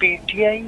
PTI,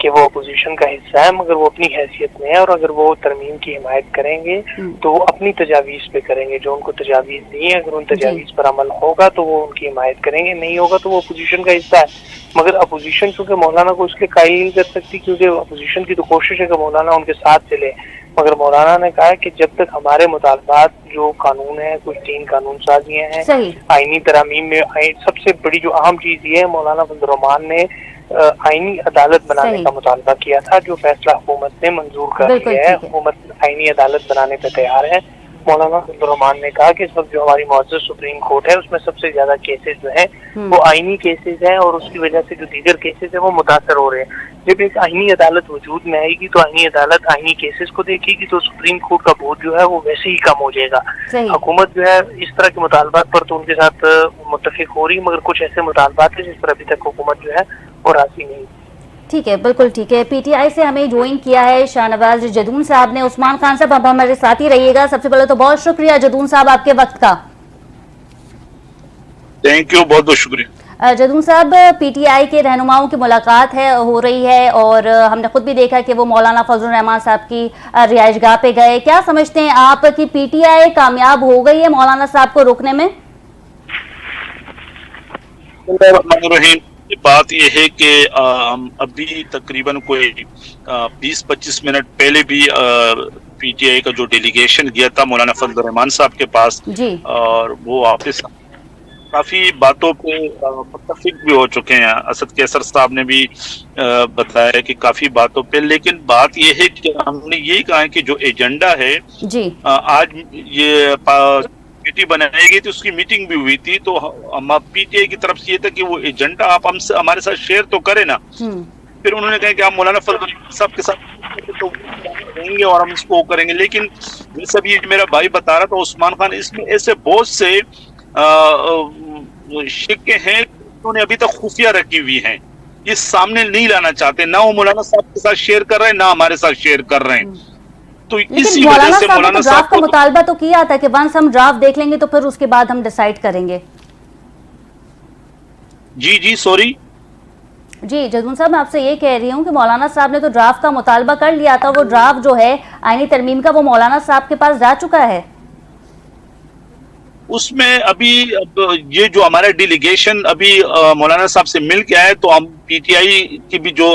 کہ وہ opposition کا حصہ ہے مگر وہ اپنی حیثیت میں ہے، اور اگر وہ ترمیم کی حمایت کریں گے تو وہ اپنی تجاویز پہ کریں گے، جو ان کو تجاویز دی ہیں اگر ان تجاویز پر عمل ہوگا تو وہ ان کی حمایت کریں گے، نہیں ہوگا تو وہ اپوزیشن کا حصہ ہے۔ مگر اپوزیشن چونکہ مولانا کو اس کے قائل نہیں کر سکتی، کیونکہ اپوزیشن کی تو کوشش ہے کہ مولانا ان کے ساتھ چلے، مگر مولانا نے کہا ہے کہ جب تک ہمارے مطالبات جو قانون ہے، کچھ 3 قانون سازیاں ہیں، آئینی ترامیم میں سب سے بڑی جو اہم چیز یہ ہے، مولانا فضل الرحمان نے آئینی عدالت بنانے کا مطالبہ کیا تھا، جو فیصلہ حکومت نے منظور کر لیا ہے، حکومت آئینی عدالت بنانے پہ تیار ہے۔ مولانا فضل الرحمان نے کہا کہ اس وقت جو ہماری معزز سپریم کورٹ ہے اس میں سب سے زیادہ کیسز جو ہیں وہ آئینی کیسز ہیں، اور اس کی وجہ سے جو دیگر کیسز ہیں وہ متاثر ہو رہے ہیں۔ جب ایک آئینی عدالت وجود میں آئے گی تو آئینی عدالت آئینی کیسز کو دیکھے گی تو سپریم کورٹ کا بوجھ جو ہے وہ ویسے ہی کم ہو جائے گا۔ حکومت جو ہے اس طرح کے مطالبات پر تو ان کے ساتھ متفق ہو رہی، مگر کچھ ایسے مطالبات ہیں جس پر ابھی تک حکومت جو ہے وہ راضی نہیں۔ ٹھیک ہے، بالکل ٹھیک ہے۔ پی ٹی آئی سے ہمیں جوائن کیا ہے شاہ نواز جدون صاحب نے۔ عثمان خان صاحب آپ ہمارے ساتھ ہی رہیے گا۔ سب سے پہلے تو بہت شکریہ جدون صاحب آپ کے وقت کا۔ تھینک یو، بہت بہت شکریہ۔ جدون صاحب، پی ٹی آئی کے رہنماؤں کی ملاقات ہو رہی ہے اور ہم نے خود بھی دیکھا کہ وہ مولانا فضل الرحمان صاحب کی رہائش گاہ پہ گئے۔ کیا سمجھتے ہیں آپ کہ پی ٹی آئی کامیاب ہو گئی ہے مولانا صاحب کو روکنے میں؟ بات یہ ہے کہ ابھی تقریباً کوئی 20-25 منٹ پہلے بھی پی ٹی آئی کا جو ڈیلیگیشن گیا تھا مولانا فضل الرحمان صاحب کے پاس، اور وہ واپس کافی باتوں پہ متفق بھی ہو چکے ہیں۔ اسد کیسر صاحب نے بھی بتایا کہ کافی باتوں پہ، لیکن بات یہ ہے کہ ہم نے یہی کہا ہے کہ جو ایجنڈا ہے آج یہ کمیٹی بنائی گئی تھی، اس کی میٹنگ بھی ہوئی تھی، تو ہم پی ٹی آئی کی طرف سے یہ تھا کہ وہ ایجنڈا آپ ہمارے ساتھ شیئر تو کریں نا۔ پھر انہوں نے کہا کہ آپ مولانا فضل صاحب کے ساتھ تو رہیں گے اور ہم اس کو کریں گے، لیکن جیسا بھی میرا بھائی بتا رہا تھا عثمان خان، اس میں ایسے بہت سے شکے ہیں انہوں نے ابھی تک خفیہ رکھی ہوئی ہیں، یہ سامنے نہیں لانا چاہتے، نہ وہ مولانا صاحب کے ساتھ شیئر کر رہے ہیں نہ ہمارے ساتھ شیئر کر رہے ہیں۔ تو اسی وجہ سے مولانا صاحب کا مطالبہ تو کیا تھا کہ ونس ہم ڈرافٹ دیکھ لیں گے تو پھر اس کے بعد ہم ڈیسائیڈ کریں گے۔ جی سوری جی جدون صاحب، میں آپ سے یہ کہہ رہی ہوں کہ مولانا صاحب نے تو ڈرافٹ کا مطالبہ کر لیا تھا، وہ ڈرافٹ جو ہے آئینی ترمیم کا وہ مولانا صاحب کے پاس جا چکا ہے۔ اس میں ابھی یہ جو ہمارا ڈیلیگیشن ابھی مولانا صاحب سے مل کے آئے، تو ہم پی ٹی آئی کی بھی جو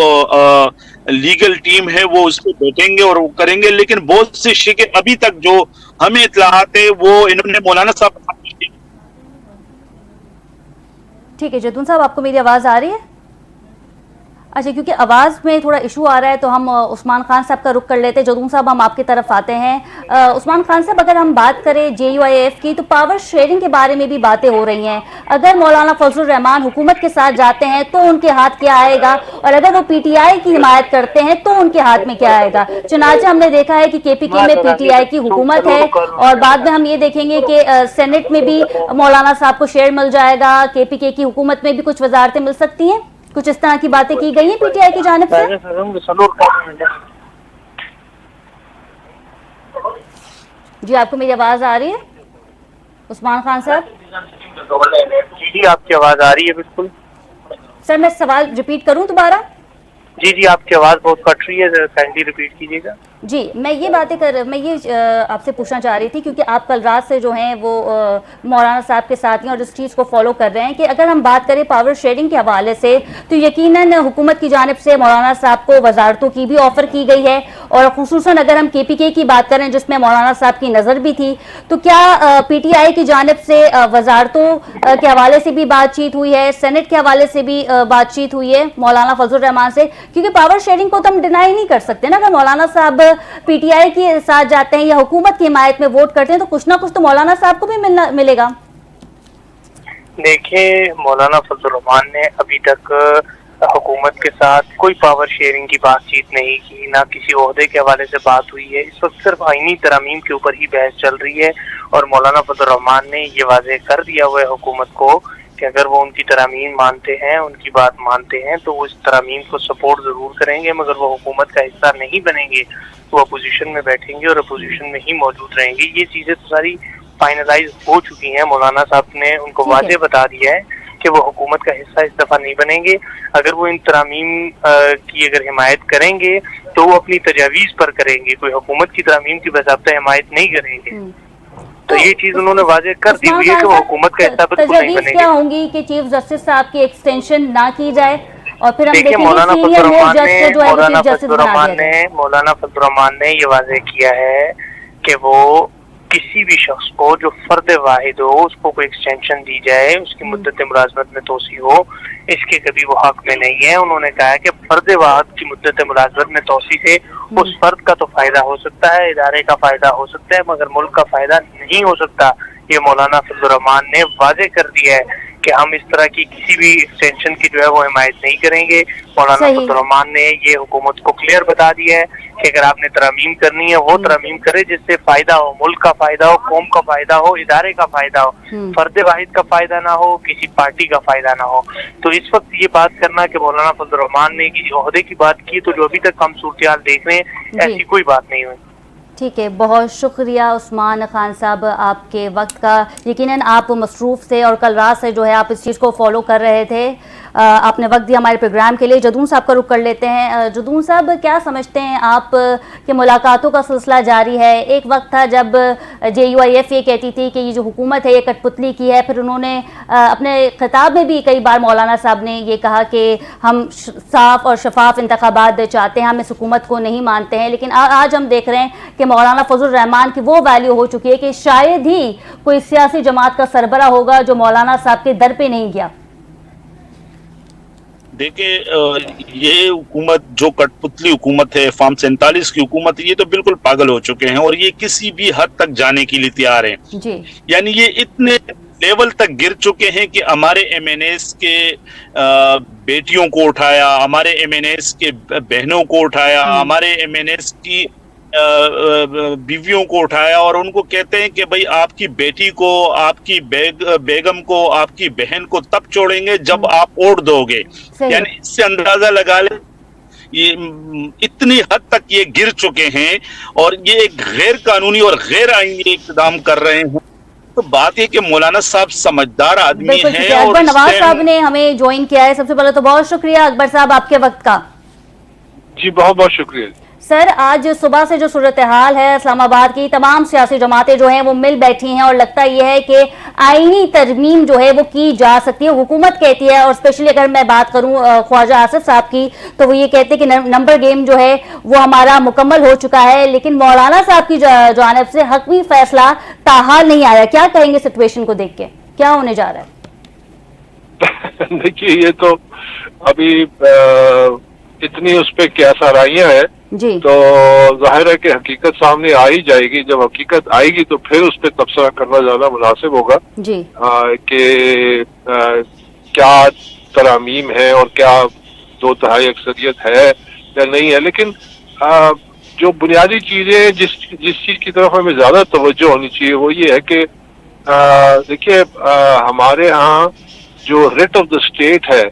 لیگل ٹیم ہے وہ اس پہ بیٹھیں گے اور وہ کریں گے، لیکن بہت سے شکے ابھی تک جو ہمیں اطلاعات ہے وہ انہوں نے مولانا صاحب۔ ٹھیک ہے جدون صاحب، آپ کو میری آواز آ رہی ہے؟ اچھا، کیونکہ آواز میں تھوڑا ایشو آ رہا ہے تو ہم عثمان خان صاحب کا رخ کر لیتے ہیں۔ جدون صاحب، ہم آپ کی طرف آتے ہیں۔ عثمان خان صاحب، اگر ہم بات کریں جے یو آئی ایف کی تو پاور شیئرنگ کے بارے میں بھی باتیں ہو رہی ہیں۔ اگر مولانا فضل الرحمان حکومت کے ساتھ جاتے ہیں تو ان کے ہاتھ کیا آئے گا، اور اگر وہ پی ٹی آئی کی حمایت کرتے ہیں تو ان کے ہاتھ میں کیا آئے گا؟ چنانچہ ہم نے دیکھا ہے کہ کے پی کے میں پی ٹی آئی کی حکومت ہے، اور بعد میں ہم یہ دیکھیں گے کہ سینٹ میں بھی مولانا صاحب کو شیئر مل جائے گا، کے پی کے کی حکومت میں بھی کچھ وزارتیں مل سکتی ہیں۔ کچھ اس طرح کی باتیں کی گئی ہیں پی ٹی آئی کی جانب سے؟ جی، آپ کو میری آواز آ رہی ہے عثمان خان صاحب؟ جی آپ کی آواز آ رہی ہے بالکل۔ سر میں سوال ریپیٹ کروں دوبارہ؟ جی آپ کی آواز بہت کٹ رہی ہے، کائنڈلی ریپیٹ کیجیے گا۔ جی، میں یہ آپ سے پوچھنا چاہ رہی تھی، کیونکہ آپ کل رات سے جو ہیں وہ مولانا صاحب کے ساتھ ہیں اور اس چیز کو فالو کر رہے ہیں کہ اگر ہم بات کریں پاور شیئرنگ کے حوالے سے تو یقیناً حکومت کی جانب سے مولانا صاحب کو وزارتوں کی بھی آفر کی گئی ہے، اور خصوصاً اگر ہم کے پی کے کی بات کریں جس میں مولانا صاحب کی نظر بھی تھی، تو کیا پی ٹی آئی کی جانب سے وزارتوں کے حوالے سے بھی بات چیت ہوئی ہے، سینٹ کے حوالے سے بھی بات چیت ہوئی ہے مولانا فضل الرحمان سے؟ کیونکہ پاور شیئرنگ کو تو ہم ڈینائی نہیں کر سکتے نا، اگر مولانا صاحب پی ٹی آئی کے ساتھ جاتے ہیں یا حکومت کی حمایت میں ووٹ کرتے ہیں تو کچھ نہ کچھ تو مولانا صاحب کو بھی ملے گا۔ دیکھیں، مولانا فضل الرحمان نے ابھی تک حکومت کے ساتھ کوئی پاور شیئرنگ کی بات چیت نہیں کی، نہ کسی عہدے کے حوالے سے بات ہوئی ہے۔ اس وقت صرف آئینی ترامیم کے اوپر ہی بحث چل رہی ہے، اور مولانا فضل الرحمان نے یہ واضح کر دیا ہوا ہے حکومت کو کہ اگر وہ ان کی ترامیم مانتے ہیں، ان کی بات مانتے ہیں، تو وہ اس ترامیم کو سپورٹ ضرور کریں گے، مگر وہ حکومت کا حصہ نہیں بنیں گے، وہ اپوزیشن میں بیٹھیں گے اور اپوزیشن میں ہی موجود رہیں گے۔ یہ چیزیں تو ساری فائنلائز ہو چکی ہیں، مولانا صاحب نے ان کو واضح بتا دیا ہے کہ وہ حکومت کا حصہ اس دفعہ نہیں بنیں گے. اگر وہ ان ترامیم کی اگر حمایت کریں گے تو وہ اپنی تجاویز پر کریں گے, کوئی حکومت کی ترامیم کی باضابطہ حمایت نہیں کریں گے. تو یہ چیز انہوں نے واضح کر دی ہوئی ہے کہ وہ حکومت کا حصہ بالکل نہیں بنیں گے. کیا ہوں گی کہ چیف جسٹس صاحب کی ایکسٹینشن نہ کی جائے اور پھر ہم دیکھیں دیکھیں مولانا گے مولانا فضل الرحمان نے یہ واضح کیا ہے کہ وہ کسی بھی شخص کو جو فرد واحد ہو اس کو کوئی ایکسٹینشن دی جائے, اس کی مدت ملازمت میں توسیع ہو, اس کے کبھی وہ حق میں نہیں ہے. انہوں نے کہا کہ فرد واحد کی مدت ملازمت میں توسیع سے اس فرد کا تو فائدہ ہو سکتا ہے, ادارے کا فائدہ ہو سکتا ہے, مگر ملک کا فائدہ نہیں ہو سکتا. یہ مولانا فضل الرحمان نے واضح کر دیا ہے کہ ہم اس طرح کی کسی بھی ایکسٹینشن کی جو ہے وہ حمایت نہیں کریں گے. مولانا فضل الرحمان نے یہ حکومت کو کلیئر بتا دیا ہے کہ اگر آپ نے ترامیم کرنی ہے وہ ترامیم کرے جس سے فائدہ ہو, ملک کا فائدہ ہو, قوم کا فائدہ ہو, ادارے کا فائدہ ہو, فرد واحد کا فائدہ نہ ہو, کسی پارٹی کا فائدہ نہ ہو. تو اس وقت یہ بات کرنا کہ مولانا فضل الرحمان نے عہدے کی بات کی, تو جو ابھی تک ہم صورتحال دیکھ رہے ہیں ایسی کوئی بات نہیں ہوئی. ٹھیک ہے, بہت شکریہ عثمان خان صاحب آپ کے وقت کا. یقیناً آپ مصروف تھے اور کل رات سے جو ہے آپ اس چیز کو فالو کر رہے تھے. آپ نے وقت دیا ہمارے پروگرام کے لیے. جدون صاحب کا رخ کر لیتے ہیں. جدون صاحب, کیا سمجھتے ہیں آپ کہ ملاقاتوں کا سلسلہ جاری ہے؟ ایک وقت تھا جب JUIF یہ کہتی تھی کہ یہ جو حکومت ہے یہ کٹ پتلی کی ہے, پھر انہوں نے اپنے خطاب میں بھی کئی بار مولانا صاحب نے یہ کہا کہ ہم صاف اور شفاف انتخابات چاہتے ہیں, ہم اس حکومت کو نہیں مانتے ہیں. لیکن آج ہم دیکھ رہے ہیں کہ مولانا فضل الرحمان کی وہ ویلیو ہو چکی ہے کہ شاید ہی کوئی سیاسی جماعت کا سربراہ ہوگا جو مولانا صاحب کے در پہ نہیں گیا. دیکھیں, یہ حکومت جو کٹ پتلی حکومت ہے, فارم 47 کی حکومت ہے, یہ تو بالکل پاگل ہو چکے ہیں اور یہ کسی بھی حد تک جانے کے لیے تیار ہیں. یعنی یہ اتنے لیول تک گر چکے ہیں کہ ہمارے MNAs کے بیٹیوں کو اٹھایا, ہمارے MNAs کے بہنوں کو اٹھایا, ہمارے MNAs کی بیویوں کو اٹھایا اور ان کو کہتے ہیں کہ بھئی آپ کی بیٹی کو, آپ کی بیگم کو, آپ کی بہن کو تب چھوڑیں گے جب آپ ووٹ دو گے. یعنی اس سے اندازہ لگا لیں یہ اتنی حد تک یہ گر چکے ہیں اور یہ ایک غیر قانونی اور غیر آئینی اقدام کر رہے ہیں. تو بات یہ کہ مولانا صاحب سمجھدار آدمی ہیں. اکبر نواز صاحب نے ہمیں جوائن کیا ہے. سب سے پہلے تو بہت شکریہ اکبر صاحب آپ کے وقت کا. جی بہت بہت شکریہ. سر, آج صبح سے جو صورتحال ہے اسلام آباد کی, تمام سیاسی جماعتیں جو ہیں وہ مل بیٹھی ہیں اور لگتا یہ ہے کہ آئینی ترمیم جو ہے وہ کی جا سکتی ہے. حکومت کہتی ہے, اور اسپیشلی اگر میں بات کروں خواجہ آصف صاحب کی, تو وہ یہ کہتے ہیں کہ نمبر گیم جو ہے وہ ہمارا مکمل ہو چکا ہے, لیکن مولانا صاحب کی جانب سے حتمی فیصلہ تاحال نہیں آیا. کیا کہیں گے سچویشن کو دیکھ کے, کیا ہونے جا رہا ہے؟ دیکھیے, یہ تو ابھی اتنی اس پہ کیا سارائیاں ہیں تو ظاہر ہے کہ حقیقت سامنے آ ہی جائے گی. جب حقیقت آئے گی تو پھر اس پہ تبصرہ کرنا زیادہ مناسب ہوگا کہ کیا ترامیم ہے اور کیا 2/3 اکثریت ہے یا نہیں ہے. لیکن جو بنیادی چیزیں جس چیز کی طرف ہمیں زیادہ توجہ ہونی چاہیے وہ یہ ہے کہ دیکھیے ہمارے ہاں جو ریٹ آف دا اسٹیٹ ہے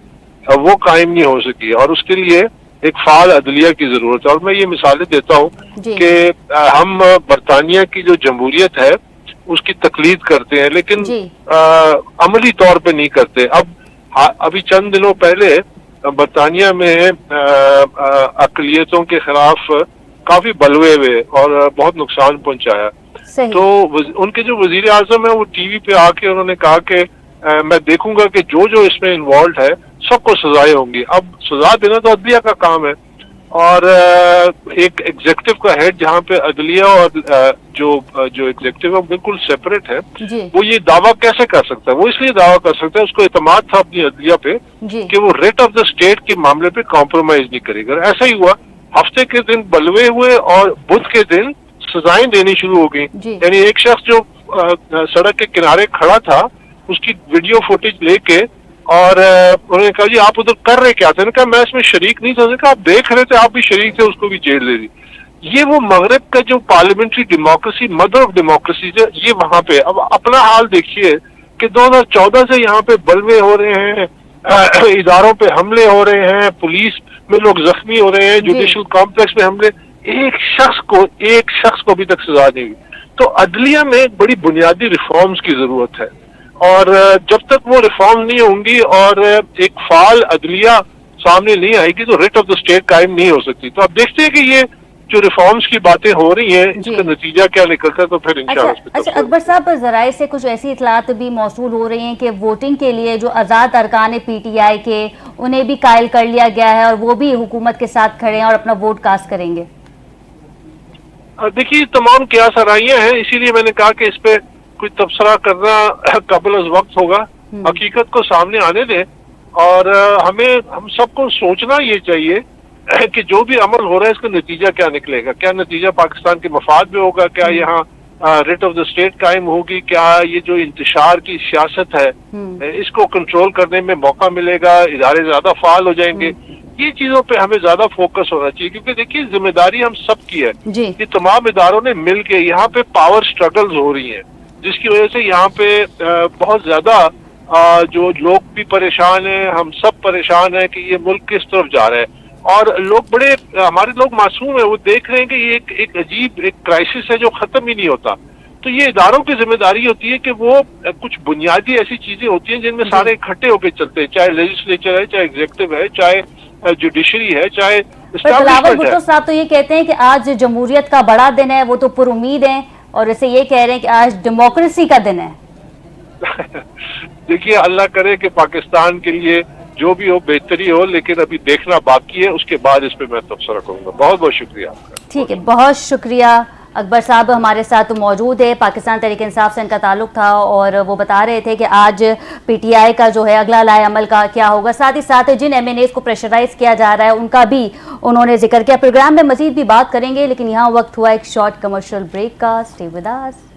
وہ قائم نہیں ہو سکی اور اس کے لیے ایک فعال عدلیہ کی ضرورت ہے. اور میں یہ مثالیں دیتا ہوں کہ ہم برطانیہ کی جو جمہوریت ہے اس کی تقلید کرتے ہیں لیکن عملی طور پہ نہیں کرتے. ابھی چند دنوں پہلے برطانیہ میں اقلیتوں کے خلاف کافی بلوے ہوئے اور بہت نقصان پہنچایا. تو ان کے جو وزیر اعظم ہیں وہ ٹی وی پہ آ کے انہوں نے کہا کہ میں دیکھوں گا کہ جو اس میں انوالوڈ ہے سب کو سزائیں ہوں گی. اب سزا دینا تو عدلیہ کا کام ہے اور ایک ایگزیکٹو کا ہیڈ جہاں پہ عدلیہ اور جو ایگزیکٹو ہے بالکل سیپریٹ ہے, وہ یہ دعویٰ کیسے کر سکتا ہے؟ وہ اس لیے دعویٰ کر سکتا ہے اس کو اعتماد تھا اپنی عدلیہ پہ کہ وہ ریٹ آف دا اسٹیٹ کے معاملے پہ کمپرومائز نہیں کرے گا. ایسا ہی ہوا, ہفتے کے دن بلوے ہوئے اور بدھ کے دن سزائیں دینی شروع ہو گئی. یعنی ایک شخص جو سڑک کے کنارے کھڑا تھا اس کی ویڈیو فوٹیج لے کے اور انہوں نے کہا جی آپ ادھر کر رہے کیا تھے؟ کہا میں اس میں شریک نہیں تھا. کہا آپ دیکھ رہے تھے, آپ بھی شریک تھے, اس کو بھی جیل دے دی. یہ وہ مغرب کا جو parliamentary democracy, mother of democracy ہے, یہ وہاں پہ. اب اپنا حال دیکھیے کہ 2014 سے یہاں پہ بلوے ہو رہے ہیں, اداروں پہ حملے ہو رہے ہیں, پولیس میں لوگ زخمی ہو رہے ہیں, جوڈیشل کمپلیکس میں حملے, ایک شخص کو ابھی تک سزا نہیں ہوئی. تو عدلیہ میں بڑی بنیادی ریفارمز کی ضرورت ہے اور جب تک وہ ریفارم نہیں ہوں گی اور ایک فعال عدلیہ سامنے نہیں آئے گی تو ریٹ آف دا اسٹیٹ قائم نہیں ہو سکتی. تو آپ دیکھتے ہیں کہ یہ جو ریفارمز کی باتیں ہو رہی ہیں اس کا نتیجہ کیا نکلتا ہے تو پھر انشاءاللہ. اچھا اکبر صاحب، ذرائع سے کچھ ایسی اطلاعات بھی موصول ہو رہی ہیں کہ ووٹنگ کے لیے جو آزاد ارکان پی ٹی آئی کے انہیں بھی قائل کر لیا گیا ہے اور وہ بھی حکومت کے ساتھ کھڑے ہیں اور اپنا ووٹ کاسٹ کریں گے. دیکھیے تمام قیاس آرائیاں ہیں، اسی لیے میں نے کہا کہ اس پہ کوئی تبصرہ کرنا قبل از وقت ہوگا. حقیقت کو سامنے آنے دیں اور ہم سب کو سوچنا یہ چاہیے کہ جو بھی عمل ہو رہا ہے اس کا نتیجہ کیا نکلے گا. کیا نتیجہ پاکستان کے مفاد میں ہوگا؟ کیا یہاں ریٹ آف دا اسٹیٹ قائم ہوگی؟ کیا یہ جو انتشار کی سیاست ہے اس کو کنٹرول کرنے میں موقع ملے گا؟ ادارے زیادہ فعال ہو جائیں گے؟ یہ چیزوں پہ ہمیں زیادہ فوکس ہونا چاہیے کیونکہ دیکھیے ذمہ داری ہم سب کی ہے. یہ تمام اداروں نے مل کے یہاں پہ پاور سٹرگلز ہو رہی ہیں جس کی وجہ سے یہاں پہ بہت زیادہ جو لوگ بھی پریشان ہیں، ہم سب پریشان ہیں کہ یہ ملک کس طرف جا رہا ہے. اور لوگ ہمارے لوگ معصوم ہیں، وہ دیکھ رہے ہیں کہ یہ ایک عجیب ایک کرائسس ہے جو ختم ہی نہیں ہوتا. تو یہ اداروں کی ذمہ داری ہوتی ہے کہ وہ کچھ بنیادی ایسی چیزیں ہوتی ہیں جن میں سارے اکٹھے ہو کے چلتے ہیں، چاہے لیجسلیچر ہے، چاہے ایگزیکٹو ہے، چاہے جوڈیشری ہے، چاہے بلاول بھٹو صاحب تو یہ کہتے ہیں کہ آج جمہوریت کا بڑا دن ہے، وہ تو پر امید ہیں اور اسے یہ کہہ رہے ہیں کہ آج ڈیموکریسی کا دن ہے. دیکھیے اللہ کرے کہ پاکستان کے لیے جو بھی ہو بہتری ہو، لیکن ابھی دیکھنا باقی ہے، اس کے بعد اس پہ میں تبصرہ کروں گا. بہت بہت شکریہ آپ کا. ٹھیک ہے، بہت شکریہ. اکبر صاحب ہمارے ساتھ موجود ہے، پاکستان تحریک انصاف سے ان کا تعلق تھا اور وہ بتا رہے تھے کہ آج پی ٹی آئی کا جو ہے اگلا لائحہ عمل کا کیا ہوگا. ساتھ ہی ساتھ جن ایم این ایز کو پریشرائز کیا جا رہا ہے ان کا بھی انہوں نے ذکر کیا. پروگرام میں مزید بھی بات کریں گے لیکن یہاں وقت ہوا ایک شارٹ کمرشل بریک کا. Stay with us.